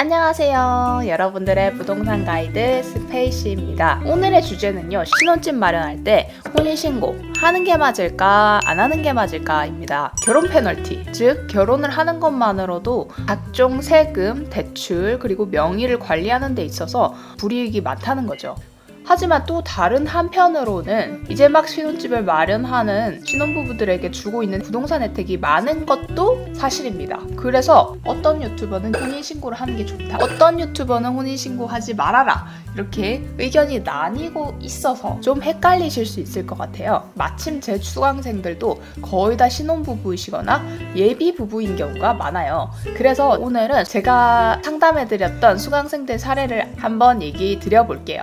안녕하세요. 여러분들의 부동산 가이드 스페이시입니다. 오늘의 주제는요, 신혼집 마련할 때 혼인신고 하는 게 맞을까 안 하는 게 맞을까 입니다. 결혼 페널티, 즉 결혼을 하는 것만으로도 각종 세금, 대출, 그리고 명의를 관리하는 데 있어서 불이익이 많다는 거죠. 하지만 또 다른 한편으로는 이제 막 신혼집을 마련하는 신혼부부들에게 주고 있는 부동산 혜택이 많은 것도 사실입니다. 그래서 어떤 유튜버는 혼인신고를 하는 게 좋다, 어떤 유튜버는 혼인신고하지 말아라, 이렇게 의견이 나뉘고 있어서 좀 헷갈리실 수 있을 것 같아요. 마침 제 수강생들도 거의 다 신혼부부이시거나 예비부부인 경우가 많아요. 그래서 오늘은 제가 상담해드렸던 수강생들 사례를 한번 얘기 드려볼게요.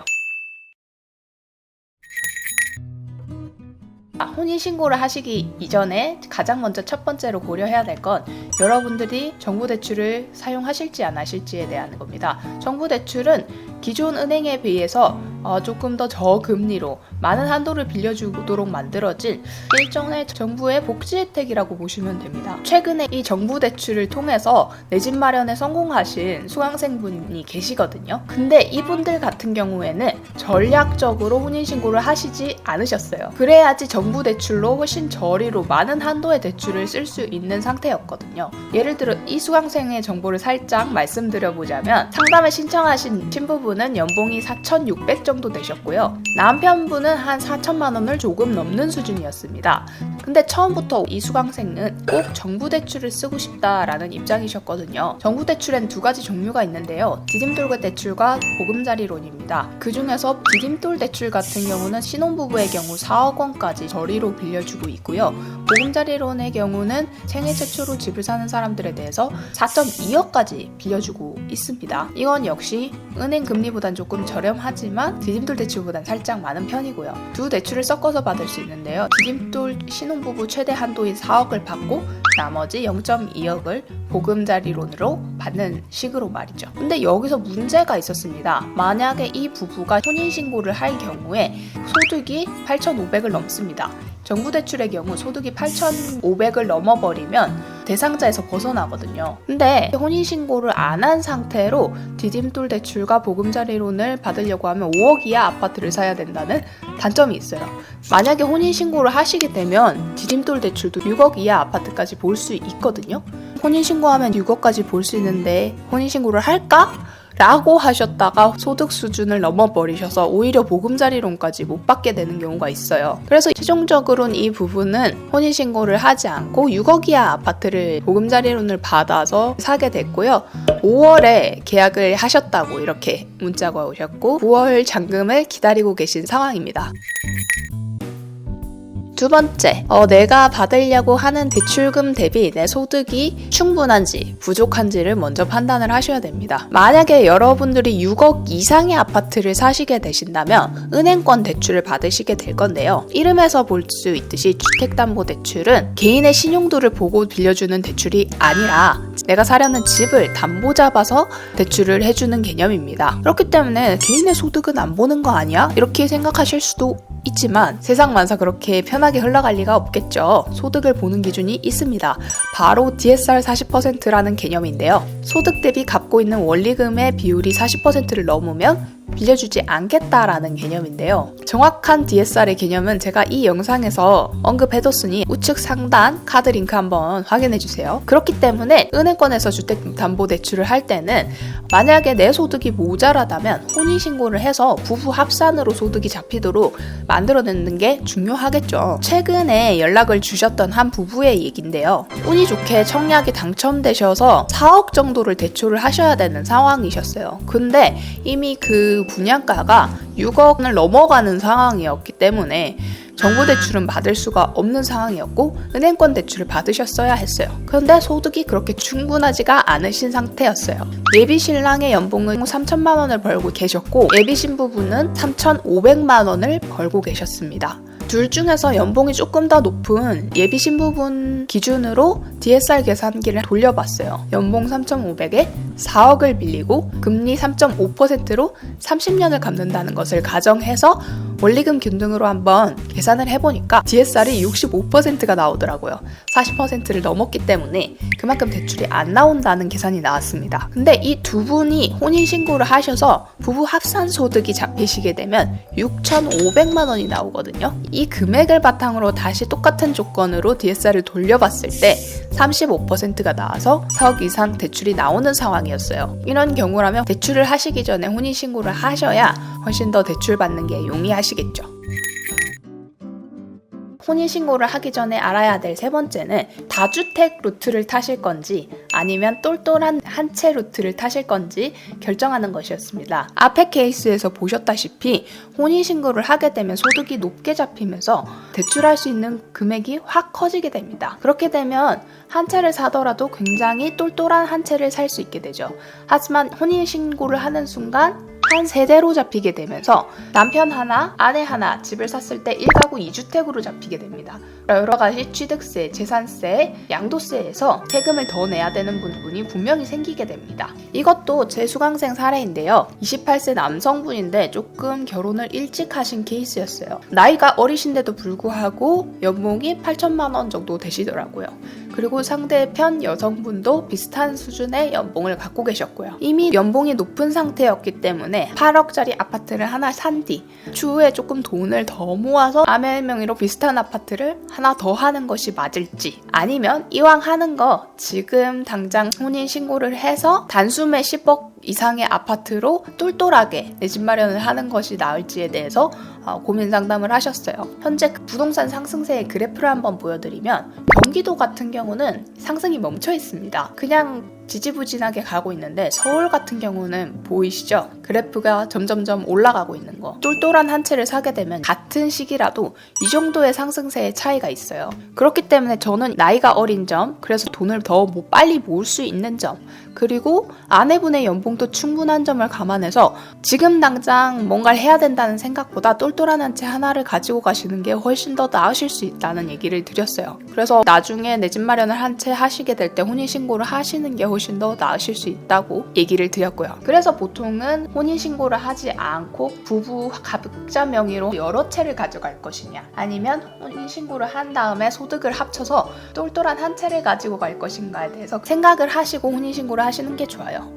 혼인신고를 하시기 이전에 가장 먼저 첫 번째로 고려해야 될 건 여러분들이 정부대출을 사용하실지 안 하실지에 대한 겁니다. 정부대출은 기존 은행에 비해서 조금 더 저금리로 많은 한도를 빌려주도록 만들어진 일종의 정부의 복지 혜택이라고 보시면 됩니다. 최근에 이 정부대출을 통해서 내 집 마련에 성공하신 수강생분이 계시거든요. 근데 이분들 같은 경우에는 전략적으로 혼인신고를 하시지 않으셨어요. 그래야지 정부대출로 훨씬 저리로 많은 한도의 대출을 쓸 수 있는 상태였거든요. 예를 들어 이 수강생의 정보를 살짝 말씀드려보자면, 상담을 신청하신 신부분은 연봉이 4,600 정도 되셨고요. 남편분은 한 4천만 원을 조금 넘는 수준이었습니다. 근데 처음부터 이 수강생은 꼭 정부대출을 쓰고 싶다라는 입장이셨거든요. 정부대출엔 두 가지 종류가 있는데요. 디딤돌 대출과 보금자리론입니다. 그 중에서 디딤돌 대출 같은 경우는 신혼부부의 경우 4억 원까지 저리로 빌려주고 있고요. 보금자리론의 경우는 생애 최초로 집을 사는 사람들에 대해서 4.2억까지 빌려주고 있습니다. 이건 역시 은행 금리보단 조금 저렴하지만 디딤돌 대출보단 살짝 많은 편이고요. 두 대출을 섞어서 받을 수 있는데요. 디딤돌 신혼부부 최대 한도인 4억을 받고 나머지 0.2억을 보금자리론으로 받는 식으로 말이죠. 근데 여기서 문제가 있었습니다. 만약에 이 부부가 혼인신고를 할 경우에 소득이 8,500을 넘습니다. 정부대출의 경우 소득이 8,500을 넘어버리면 대상자에서 벗어나거든요. 근데 혼인신고를 안 한 상태로 디딤돌 대출과 보금자리론을 받으려고 하면 5억 이하 아파트를 사야 된다는 단점이 있어요. 만약에 혼인신고를 하시게 되면 디딤돌 대출도 6억 이하 아파트까지 볼 수 있거든요. 혼인신고하면 6억까지 볼 수 있는데 혼인신고를 할까? 라고 하셨다가 소득 수준을 넘어버리셔서 오히려 보금자리론까지 못 받게 되는 경우가 있어요. 그래서 최종적으로는 이 부부는 혼인신고를 하지 않고 6억 이하 아파트를 보금자리론을 받아서 사게 됐고요. 5월에 계약을 하셨다고 이렇게 문자가 오셨고 9월 잔금을 기다리고 계신 상황입니다. 두 번째, 내가 받으려고 하는 대출금 대비 내 소득이 충분한지 부족한지를 먼저 판단을 하셔야 됩니다. 만약에 여러분들이 6억 이상의 아파트를 사시게 되신다면 은행권 대출을 받으시게 될 건데요. 이름에서 볼 수 있듯이 주택담보대출은 개인의 신용도를 보고 빌려주는 대출이 아니라 내가 사려는 집을 담보 잡아서 대출을 해주는 개념입니다. 그렇기 때문에 개인의 소득은 안 보는 거 아니야? 이렇게 생각하실 수도 있지만 세상 만사 그렇게 편하게 흘러갈 리가 없겠죠. 소득을 보는 기준이 있습니다. 바로 DSR 40%라는 개념인데요. 소득 대비 갚고 있는 원리금의 비율이 40%를 넘으면 빌려주지 않겠다라는 개념인데요. 정확한 DSR의 개념은 제가 이 영상에서 언급해뒀으니 우측 상단 카드 링크 한번 확인해주세요. 그렇기 때문에 은행권에서 주택담보대출을 할 때는 만약에 내 소득이 모자라다면 혼인신고를 해서 부부 합산으로 소득이 잡히도록 만들어내는 게 중요하겠죠. 최근에 연락을 주셨던 한 부부의 얘기인데요. 운이 좋게 청약이 당첨되셔서 4억 정도를 대출을 하셔야 되는 상황이셨어요. 근데 이미 그 분양가가 6억을 넘어가는 상황이었기 때문에 정부대출은 받을 수가 없는 상황이었고 은행권 대출을 받으셨어야 했어요. 그런데 소득이 그렇게 충분하지가 않으신 상태였어요. 예비 신랑의 연봉은 3천만 원을 벌고 계셨고 예비 신부분은 3,500만 원을 벌고 계셨습니다. 둘 중에서 연봉이 조금 더 높은 예비 신부분 기준으로 DSR 계산기를 돌려봤어요. 연봉 3,500에 4억을 빌리고 금리 3.5%로 30년을 갚는다는 것을 가정해서 원리금 균등으로 한번 계산을 해보니까 DSR이 65%가 나오더라고요. 40%를 넘었기 때문에 그만큼 대출이 안 나온다는 계산이 나왔습니다. 근데 이 두 분이 혼인신고를 하셔서 부부 합산소득이 잡히시게 되면 6,500만 원이 나오거든요. 이 금액을 바탕으로 다시 똑같은 조건으로 DSR을 돌려봤을 때 35%가 나와서 4억 이상 대출이 나오는 상황이었어요. 이런 경우라면 대출을 하시기 전에 혼인신고를 하셔야 훨씬 더 대출 받는 게 용이하시겠죠. 혼인신고를 하기 전에 알아야 될 세 번째는 다주택 루트를 타실 건지 아니면 똘똘한 한 채 루트를 타실 건지 결정하는 것이었습니다. 앞의 케이스에서 보셨다시피 혼인신고를 하게 되면 소득이 높게 잡히면서 대출할 수 있는 금액이 확 커지게 됩니다. 그렇게 되면 한 채를 사더라도 굉장히 똘똘한 한 채를 살 수 있게 되죠. 하지만 혼인신고를 하는 순간 한 세대로 잡히게 되면서 남편 하나, 아내 하나 집을 샀을 때 1가구 2주택으로 잡히게 됩니다. 여러 가지 취득세, 재산세, 양도세에서 세금을 더 내야 되는 부분이 분명히 생기게 됩니다. 이것도 제 수강생 사례인데요. 28세 남성분인데 조금 결혼을 일찍 하신 케이스였어요. 나이가 어리신데도 불구하고 연봉이 8천만 원 정도 되시더라고요. 그리고 상대편 여성분도 비슷한 수준의 연봉을 갖고 계셨고요. 이미 연봉이 높은 상태였기 때문에 8억짜리 아파트를 하나 산 뒤 추후에 조금 돈을 더 모아서 아내 명의로 비슷한 아파트를 하나 더 하는 것이 맞을지, 아니면 이왕 하는 거 지금 당장 혼인신고를 해서 단숨에 10억 이상의 아파트로 똘똘하게 내 집 마련을 하는 것이 나을지에 대해서 고민 상담을 하셨어요. 현재 부동산 상승세의 그래프를 한번 보여드리면 경기도 같은 경우는 상승이 멈춰 있습니다. 그냥 지지부진하게 가고 있는데 서울 같은 경우는 보이시죠? 그래프가 점점점 올라가고 있는 거. 똘똘한 한 채를 사게 되면 같은 시기라도 이 정도의 상승세의 차이가 있어요. 그렇기 때문에 저는 나이가 어린 점, 그래서 돈을 더 빨리 모을 수 있는 점, 그리고 아내분의 연봉도 충분한 점을 감안해서 지금 당장 뭔가를 해야 된다는 생각보다 똘똘한 한 채 하나를 가지고 가시는 게 훨씬 더 나으실 수 있다는 얘기를 드렸어요. 그래서 나중에 내 집 마련을 한 채 하시게 될 때 혼인신고를 하시는 게 훨씬 더 나으실 수 있다고 얘기를 드렸고요. 그래서 보통은 혼인신고를 하지 않고 부부 각자 명의로 여러 채를 가져갈 것이냐, 아니면 혼인신고를 한 다음에 소득을 합쳐서 똘똘한 한 채를 가지고 갈 것인가에 대해서 생각을 하시고 혼인신고를 하시는 게 좋아요.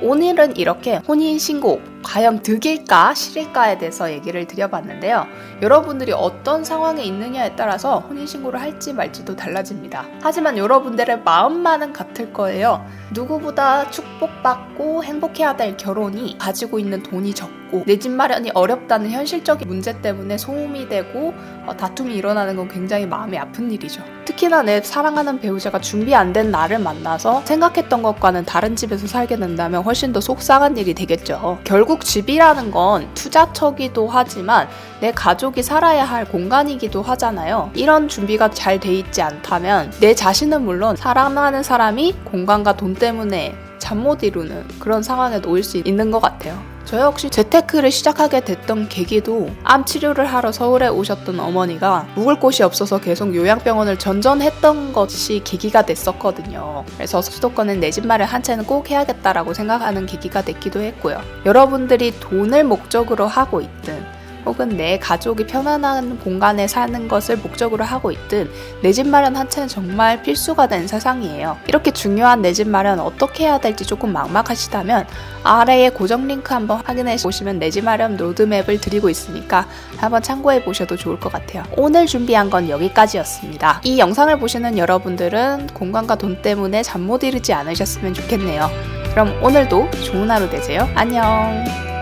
오늘은 이렇게 혼인신고 과연 득일까 실일까에 대해서 얘기를 드려봤는데요. 여러분들이 어떤 상황에 있느냐에 따라서 혼인신고를 할지 말지도 달라집니다. 하지만 여러분들의 마음만은 같을 거예요. 누구보다 축복받고 행복해야 될 결혼이 가지고 있는 돈이 적고 내 집 마련이 어렵다는 현실적인 문제 때문에 소음이 되고 다툼이 일어나는 건 굉장히 마음이 아픈 일이죠. 특히나 내 사랑하는 배우자가 준비 안 된 나를 만나서 생각했던 것과는 다른 집에서 살게 된다면 훨씬 더 속상한 일이 되겠죠. 결국 집이라는 건 투자처기도 하지만 내 가족이 살아야 할 공간이기도 하잖아요. 이런 준비가 잘 돼 있지 않다면 내 자신은 물론 사랑하는 사람이 공간과 돈 때문에 잠 못 이루는 그런 상황에 놓일 수 있는 것 같아요. 저 역시 재테크를 시작하게 됐던 계기도 암 치료를 하러 서울에 오셨던 어머니가 묵을 곳이 없어서 계속 요양병원을 전전했던 것이 계기가 됐었거든요. 그래서 수도권은 내 집 마련 한 채는 꼭 해야겠다라고 생각하는 계기가 됐기도 했고요. 여러분들이 돈을 목적으로 하고 있든 혹은 내 가족이 편안한 공간에 사는 것을 목적으로 하고 있든 내 집 마련 한 채는 정말 필수가 된 세상이에요. 이렇게 중요한 내 집 마련 어떻게 해야 될지 조금 막막하시다면 아래에 고정 링크 한번 확인해 보시면 내 집 마련 로드맵을 드리고 있으니까 한번 참고해 보셔도 좋을 것 같아요. 오늘 준비한 건 여기까지였습니다. 이 영상을 보시는 여러분들은 공간과 돈 때문에 잠 못 이루지 않으셨으면 좋겠네요. 그럼 오늘도 좋은 하루 되세요. 안녕.